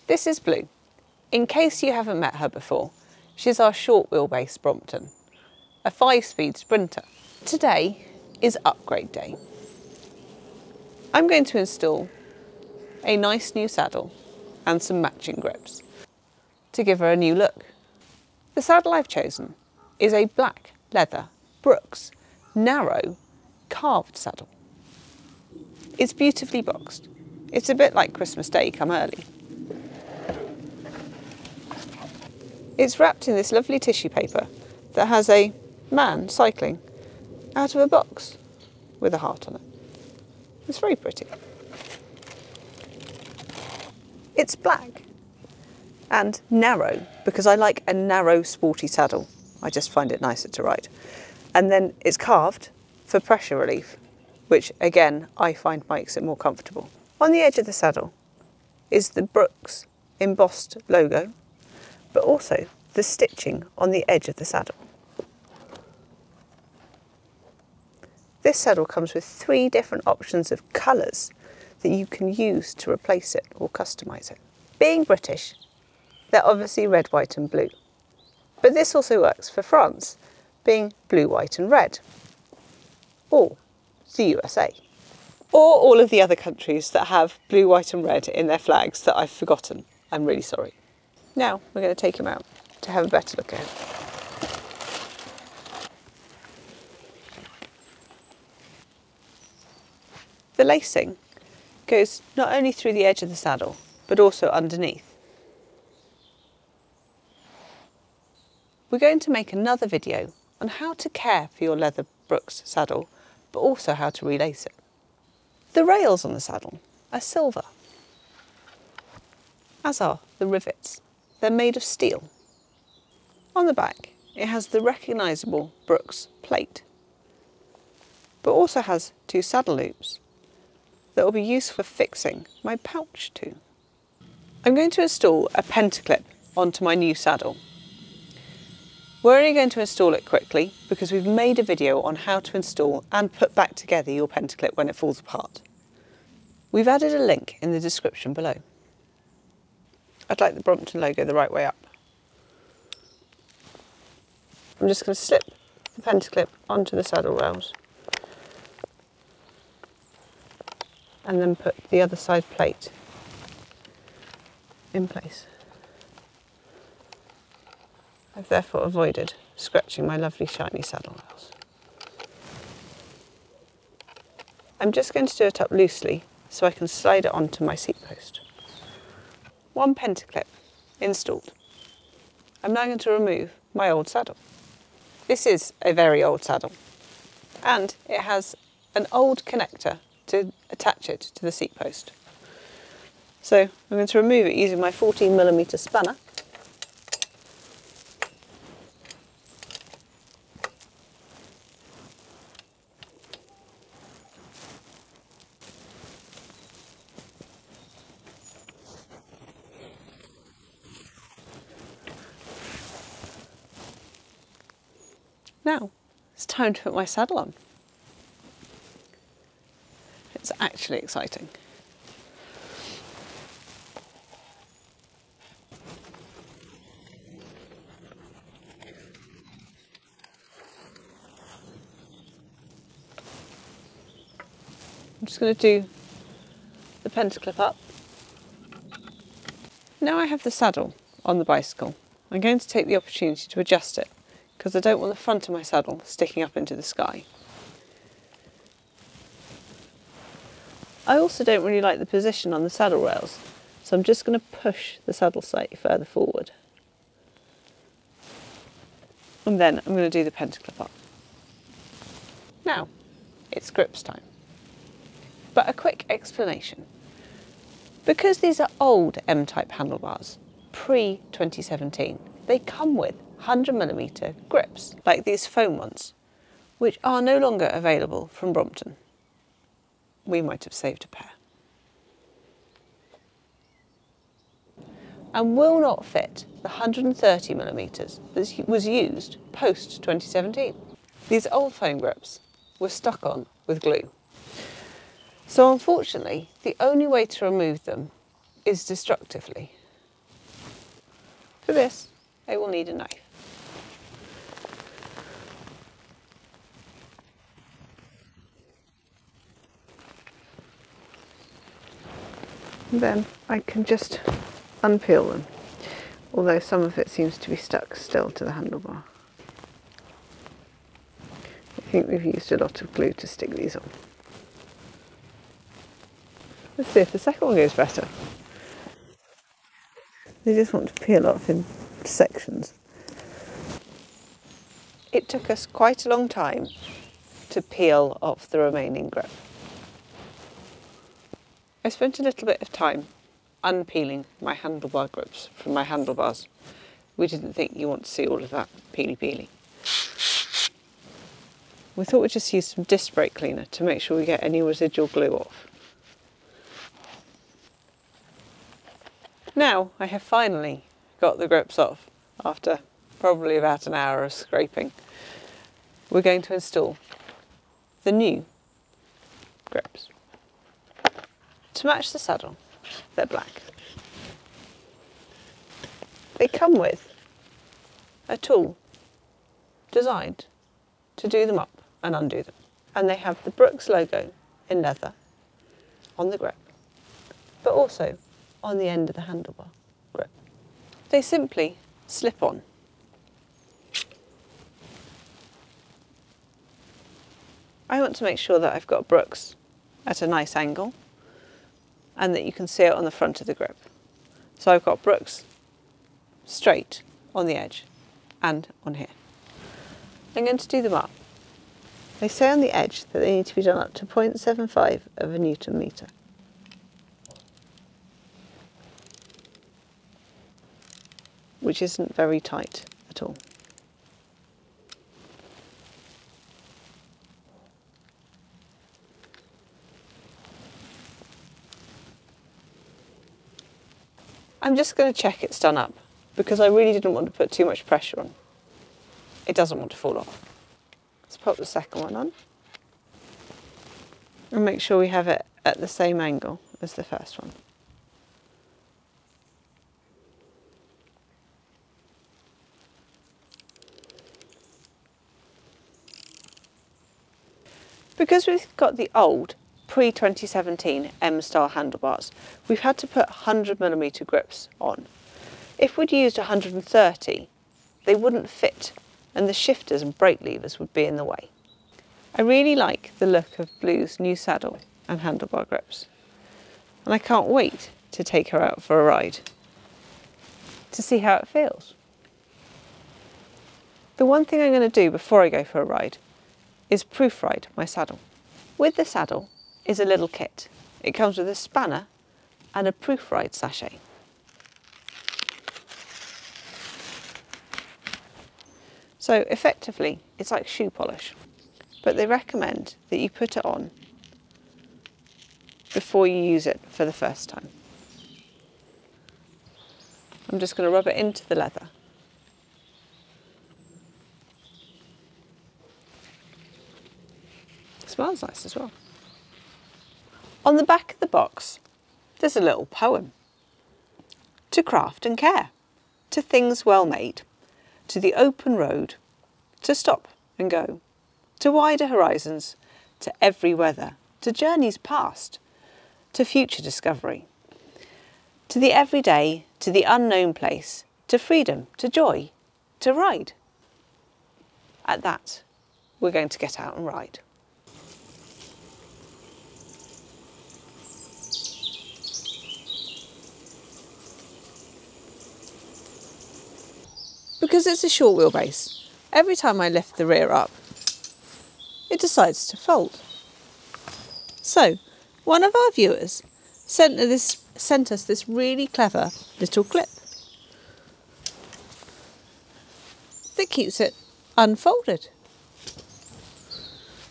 This is Blue. In case you haven't met her before, she's our short wheelbase Brompton, a 5-speed sprinter. Today is upgrade day. I'm going to install a nice new saddle and some matching grips to give her a new look. The saddle I've chosen is a black leather Brooks narrow carved saddle. It's beautifully boxed. It's a bit like Christmas Day come early. It's wrapped in this lovely tissue paper that has a man cycling out of a box with a heart on it. It's very pretty. It's black and narrow because I like a narrow sporty saddle. I just find it nicer to ride. And then it's carved for pressure relief, which again I find makes it more comfortable. On the edge of the saddle is the Brooks embossed logo, but also the stitching on the edge of the saddle. This saddle comes with 3 different options of colours that you can use to replace it or customise it. Being British, they're obviously red, white and blue. But this also works for France, being blue, white and red. Or the USA. Or all of the other countries that have blue, white and red in their flags that I've forgotten. I'm really sorry. Now we're going to take him out to have a better look at him. The lacing goes not only through the edge of the saddle, but also underneath. We're going to make another video on how to care for your leather Brooks saddle, but also how to relace it. The rails on the saddle are silver, as are the rivets. They're made of steel. On the back, it has the recognisable Brooks plate, but also has 2 saddle loops that will be used for fixing my pouch to. I'm going to install a Pentaclip onto my new saddle. We're only going to install it quickly because we've made a video on how to install and put back together your Pentaclip when it falls apart. We've added a link in the description below. I'd like the Brompton logo the right way up. I'm just going to slip the Pentaclip onto the saddle rails and then put the other side plate in place. I've therefore avoided scratching my lovely shiny saddle rails. I'm just going to do it up loosely so I can slide it onto my seat post. 1 Pentaclip installed. I'm now going to remove my old saddle. This is a very old saddle and it has an old connector to attach it to the seat post. So I'm going to remove it using my 14mm spanner. Now it's time to put my saddle on. It's actually exciting. I'm just going to do the Pentaclip up. Now I have the saddle on the bicycle, I'm going to take the opportunity to adjust it because I don't want the front of my saddle sticking up into the sky. I also don't really like the position on the saddle rails, so I'm just going to push the saddle slightly further forward. And then I'm going to do the Pentaclip up. Now, it's grips time. But a quick explanation. Because these are old M-type handlebars, pre-2017, they come with 100mm grips, like these foam ones, which are no longer available from Brompton. We might have saved a pair. And will not fit the 130mm that was used post-2017. These old foam grips were stuck on with glue. So unfortunately, the only way to remove them is destructively. For this, I will need a knife. And then I can just unpeel them, although some of it seems to be stuck still to the handlebar. I think we've used a lot of glue to stick these on. Let's see if the second one goes better. They just want to peel off in sections. It took us quite a long time to peel off the remaining grip. I spent a little bit of time unpeeling my handlebar grips from my handlebars. We didn't think you want to see all of that peely. We thought we'd just use some disc brake cleaner to make sure we get any residual glue off. Now I have finally got the grips off after probably about an hour of scraping. We're going to install the new grips. To match the saddle, they're black. They come with a tool designed to do them up and undo them. And they have the Brooks logo in leather on the grip, but also on the end of the handlebar grip. They simply slip on. I want to make sure that I've got Brooks at a nice angle and that you can see it on the front of the grip. So I've got Brooks straight on the edge and on here. I'm going to do them up. They say on the edge that they need to be done up to 0.75 of a Newton metre. Which isn't very tight at all. I'm just going to check it's done up because I really didn't want to put too much pressure on. It doesn't want to fall off. Let's pop the second one on and make sure we have it at the same angle as the first one. Because we've got the old pre-2017 M-style handlebars, we've had to put 100mm grips on. If we'd used 130, they wouldn't fit and the shifters and brake levers would be in the way. I really like the look of Blue's new saddle and handlebar grips, and I can't wait to take her out for a ride to see how it feels. The one thing I'm going to do before I go for a ride is proof ride my saddle. With the saddle is a little kit. It comes with a spanner and a proof ride sachet. So effectively it's like shoe polish, but they recommend that you put it on before you use it for the first time. I'm just going to rub it into the leather. It smells nice as well. On the back of the box, there's a little poem. To craft and care, to things well made, to the open road, to stop and go, to wider horizons, to every weather, to journeys past, to future discovery, to the everyday, to the unknown place, to freedom, to joy, to ride. At that, we're going to get out and ride. Because it's a short wheelbase, every time I lift the rear up, it decides to fold. So, one of our viewers sent us this really clever little clip that keeps it unfolded.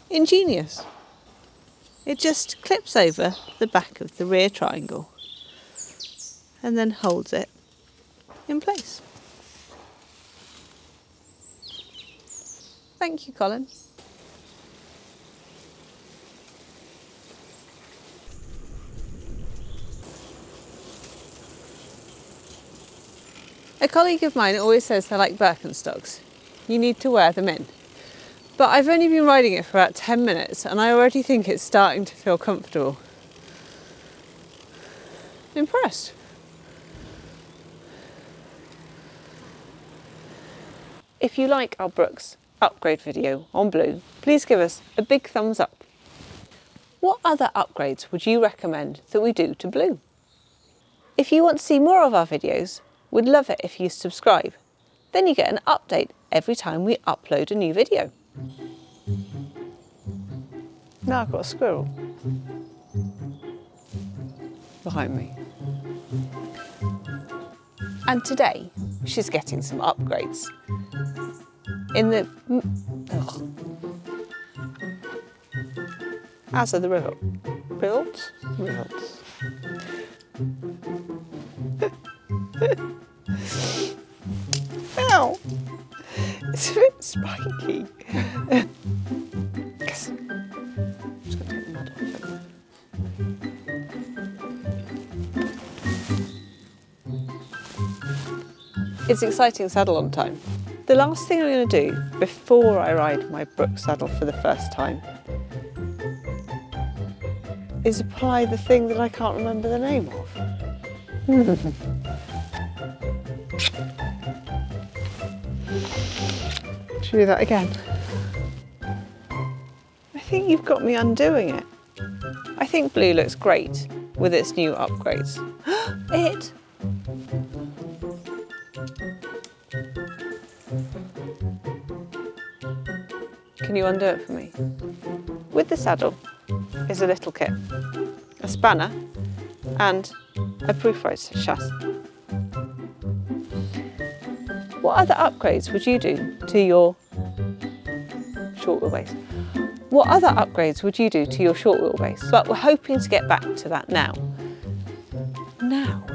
Ingenious. It just clips over the back of the rear triangle and then holds it in place. Thank you, Colin. A colleague of mine always says they like Birkenstocks. You need to wear them in. But I've only been riding it for about 10 minutes and I already think it's starting to feel comfortable. Impressed. If you like our Brooks upgrade video on Blue, please give us a big thumbs up. What other upgrades would you recommend that we do to Blue? If you want to see more of our videos, we'd love it if you subscribe. Then you get an update every time we upload a new video. Now I've got a squirrel behind me. And today, she's getting some upgrades. In the... As are the rivets. Ow! It's a bit spiky. Yes. I'm just going to take the mud off it. It's exciting saddle on time. The last thing I'm going to do before I ride my Brooks saddle for the first time is apply the thing that I can't remember the name of. Should we do that again? I think you've got me undoing it. I think Blue looks great with its new upgrades. It! Can you undo it for me? With the saddle is a little kit, a spanner and a proof ride chassis. What other upgrades would you do to your short wheelbase? What other upgrades would you do to your short wheelbase? But we're hoping to get back to that now. Now.